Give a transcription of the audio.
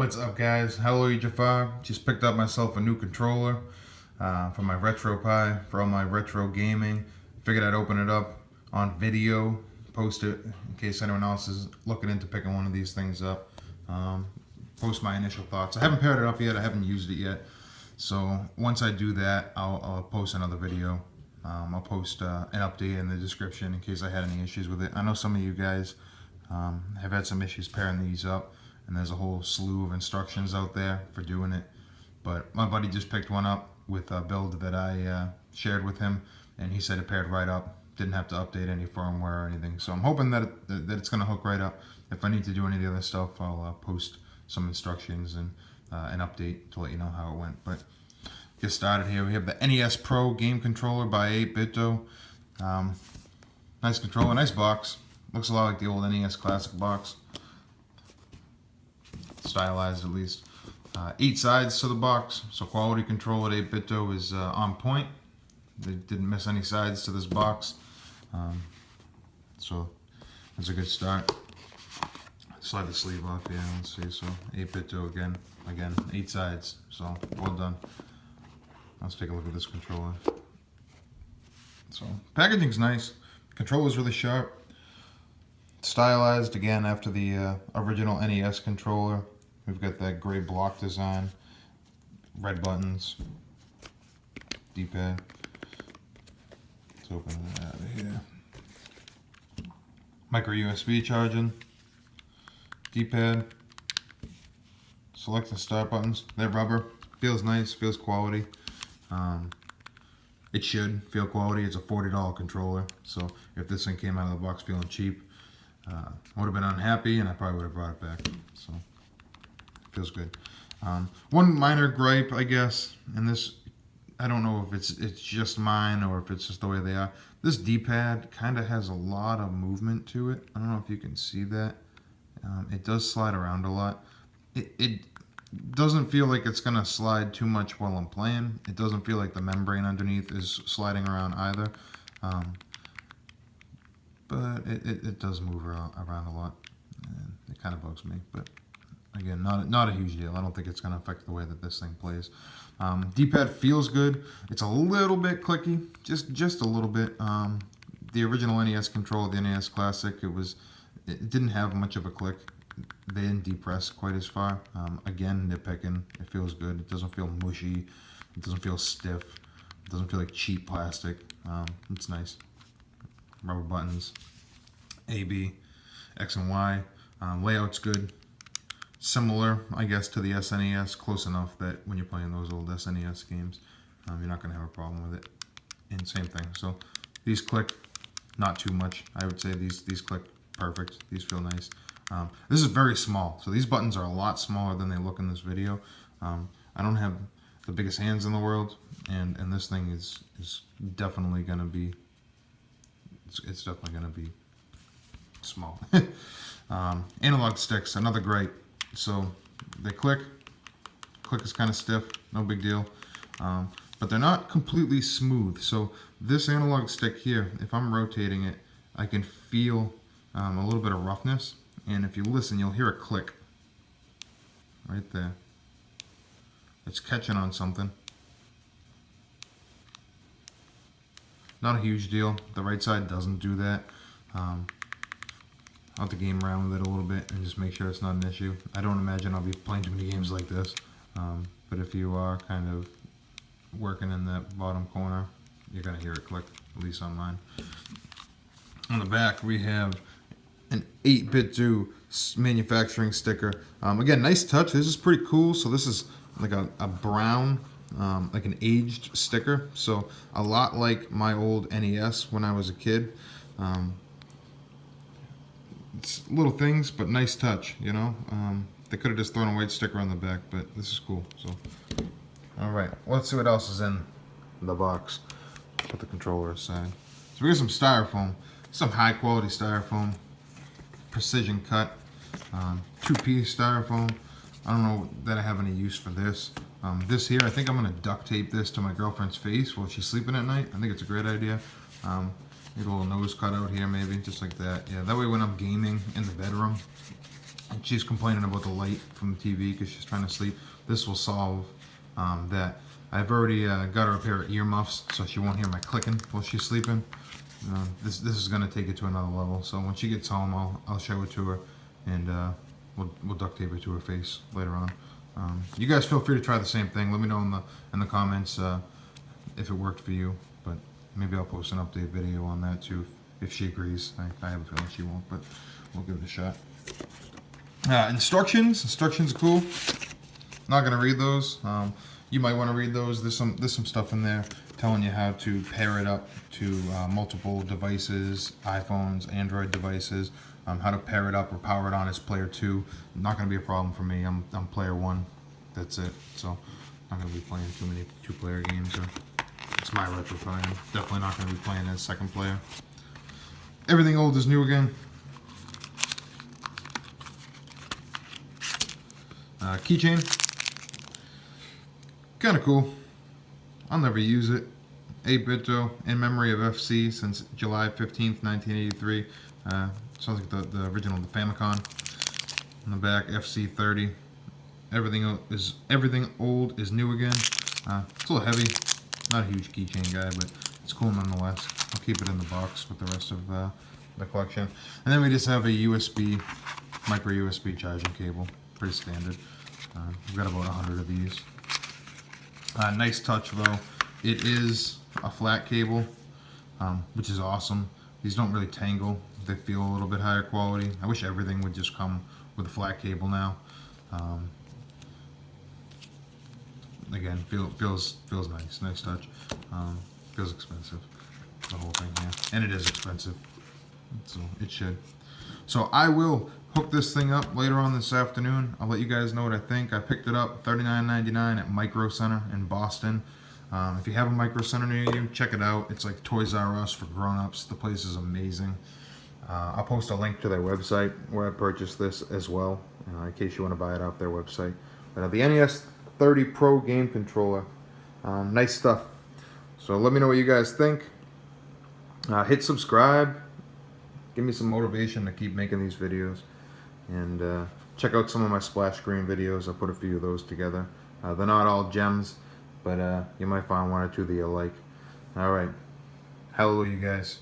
What's up, guys? Hello, Jaffar. Just picked up myself a new controller for my Retropie, for all my retro gaming. Figured I'd open it up on video, post it in case anyone else is looking into picking one of these things up. Post my initial thoughts. I haven't paired it up yet. I haven't used it yet. So once I do that, I'll post another video. I'll post an update in the description in case I had any issues with it. I know some of you guys have had some issues pairing these up. And there's a whole slew of instructions out there for doing it. But my buddy just picked one up with a build that I shared with him, and he said it paired right up. Didn't have to update any firmware or anything. So I'm hoping that it's going to hook right up. If I need to do any of the other stuff, I'll post some instructions and an update to let you know how it went. But get started here. We have the NES Pro game controller by 8Bitdo. Nice controller, nice box. Looks a lot like the old NES Classic box. Stylized at least. 8 sides to the box, so quality control at 8Bitdo is on point. They didn't miss any sides to this box, so that's a good start. Slide the sleeve off here, let's see. So 8Bitdo again, 8 sides, so well done. Let's take a look at this controller. So packaging's nice, controller's really sharp. Stylized again after the original NES controller. We've got that gray block design, red buttons, D-pad. Let's open it out of here. Micro USB charging, D-pad, select and start buttons. They're rubber, feels nice, feels quality. It should feel quality. It's a $40 controller, so if this thing came out of the box feeling cheap, I would have been unhappy, and I probably would have brought it back. So feels good. One minor gripe, I guess, and this, I don't know if it's just mine or if it's just the way they are. This D-pad kind of has a lot of movement to it. I don't know if you can see that. It does slide around a lot. It doesn't feel like it's gonna slide too much while I'm playing. It doesn't feel like the membrane underneath is sliding around either. But it does move around a lot, and it kind of bugs me. But again, not a huge deal. I don't think it's going to affect the way that this thing plays. D-pad feels good. It's a little bit clicky, just a little bit. The original NES controller, the NES Classic, it didn't have much of a click. They didn't depress quite as far. Again, nitpicking. It feels good. It doesn't feel mushy. It doesn't feel stiff. It doesn't feel like cheap plastic. It's nice. Rubber buttons, A, B, X and Y. Layout's good. Similar, I guess, to the SNES. Close enough that when you're playing those old SNES games, you're not going to have a problem with it. And same thing. So these click not too much. I would say these click perfect. These feel nice. This is very small. So these buttons are a lot smaller than they look in this video. I don't have the biggest hands in the world, and this thing is definitely going to be it's definitely going to be small. Analog sticks, another great. So they click is kind of stiff, no big deal. But they're not completely smooth. So this analog stick here, if I'm rotating it, I can feel a little bit of roughness. And if you listen, you'll hear a click right there. It's catching on something. Not a huge deal. The right side doesn't do that. I'll have to game around with it a little bit and just make sure it's not an issue. I don't imagine I'll be playing too many games like this. But if you are kind of working in that bottom corner, you're going to hear it click, at least on mine. On the back, we have an 8Bitdo manufacturing sticker. Again, nice touch. This is pretty cool. So this is like a brown, like an aged sticker, so a lot like my old NES when I was a kid. It's little things, but nice touch, you know. They could have just thrown a white sticker on the back, but this is cool. So, all right, let's see what else is in the box. Put the controller aside. So we got some styrofoam, some high quality styrofoam, precision cut, 2-piece styrofoam. I don't know that I have any use for this. This here, I think I'm going to duct tape this to my girlfriend's face while she's sleeping at night. I think it's a great idea. Get a little nose cut out here maybe, just like that. Yeah, that way when I'm gaming in the bedroom, and she's complaining about the light from the TV because she's trying to sleep. This will solve that. I've already got her a pair of earmuffs so she won't hear my clicking while she's sleeping. This is going to take it to another level. So when she gets home, I'll show it to her, and we'll duct tape it to her face later on. You guys feel free to try the same thing. Let me know in the comments if it worked for you. But maybe I'll post an update video on that too if she agrees. I have a feeling she won't, but we'll give it a shot. Instructions are cool. Not gonna read those. You might want to read those. There's some stuff in there telling you how to pair it up to multiple devices, iPhones, Android devices. How to pair it up or power it on as player 2. Not gonna be a problem for me. I'm player 1. That's it. So I'm not gonna be playing too many 2-player games. It's my Retropie. I'm definitely not gonna be playing as second player. Everything old is new again. Keychain. Kind of cool. I'll never use it. 8Bitdo, in memory of FC since July 15th, 1983. Sounds like the original, the Famicom. On the back, FC30. Everything old is new again. It's a little heavy. Not a huge keychain guy, but it's cool nonetheless. I'll keep it in the box with the rest of the collection. And then we just have a USB, micro USB charging cable. Pretty standard. We've got about 100 of these. Nice touch though. It is a flat cable, which is awesome. These don't really tangle. They feel a little bit higher quality. I wish everything would just come with a flat cable now. Again, feels nice. Nice touch. Feels expensive. The whole thing here, and it is expensive. So it should. So I will hook this thing up later on this afternoon. I'll let you guys know what I think. I picked it up $39.99 at Microcenter in Boston. If you have a Microcenter near you, check it out. It's like Toys R Us for grown-ups. The place is amazing. I'll post a link to their website where I purchased this as well, in case you want to buy it off their website. But the NES30 Pro game controller, nice stuff. So let me know what you guys think. Hit subscribe. Give me some motivation to keep making these videos. And check out some of my splash screen videos. I put a few of those together. They're not all gems, but you might find one or two that you like. Alright. Hallelujah, guys.